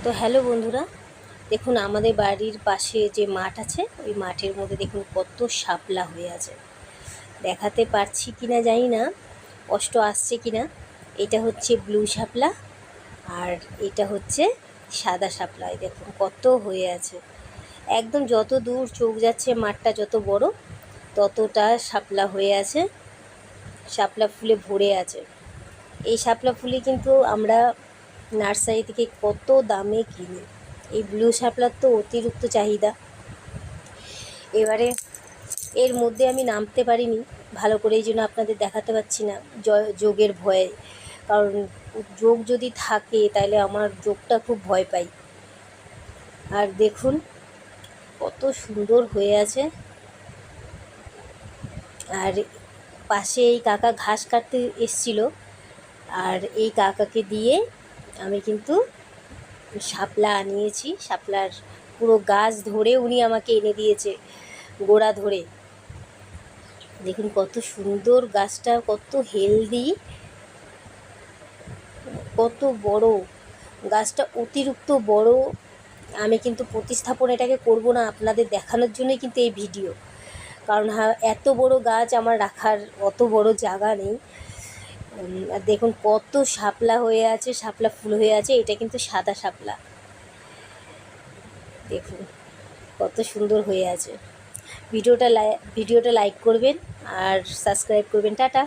তো হ্যালো বন্ধুরা, দেখুন আমাদের বাড়ির পাশে যে মাঠ আছে ওই মাঠের মধ্যে দেখুন কত শাপলা হয়ে আছে। দেখাতে পারছি কিনা জানি না, কষ্ট আসছে কিনা। এটা হচ্ছে ব্লু শাপলা আর এটা হচ্ছে সাদা শাপলা। এই দেখুন কত হয়ে আছে, একদম যত দূর চোখ যাচ্ছে মাঠটা যত বড় ততটা শাপলা হয়ে আছে, শাপলা ফুলে ভরে আছে। এই শাপলা ফুলে কিন্তু আমরা নার্সারি থেকে কত দামে কিনি। এই ব্লু শাপলার তো অতিরিক্ত চাহিদা। এবারে এর মধ্যে আমি নামতে পারিনি ভালো করে, এই জন্য আপনাদের দেখাতে পারছি না যোগের ভয়ে। কারণ যোগ যদি থাকে তাহলে আমার যোগটা খুব ভয় পাই। আর দেখুন কত সুন্দর হয়ে আছে। আর পাশে এই কাকা ঘাস কাটতে এসছিল, আর এই কাকাকে দিয়ে আমি কিন্তু শাপলা আনিয়েছি। শাপলার পুরো গাছ ধরে উনি আমাকে এনে দিয়েছে, গোড়া ধরে। দেখুন কত সুন্দর গাছটা, কত হেলদি, কত বড় গাছটা, অতিরিক্ত বড়। আমি কিন্তু প্রতিস্থাপন এটাকে করব না, আপনাদের দেখানোর জন্যই কিন্তু এই ভিডিও। কারণ এত বড় গাছ আমার রাখার অত বড় জায়গা নেই। আর দেখুন কত শাপলা হয়ে আছে, শাপলা ফুল হয়ে আছে। এটা কিন্তু সাদা শাপলা, দেখুন কত সুন্দর হয়ে আছে। ভিডিওটা লাইক করবেন আর সাবস্ক্রাইব করবেন। টাটা।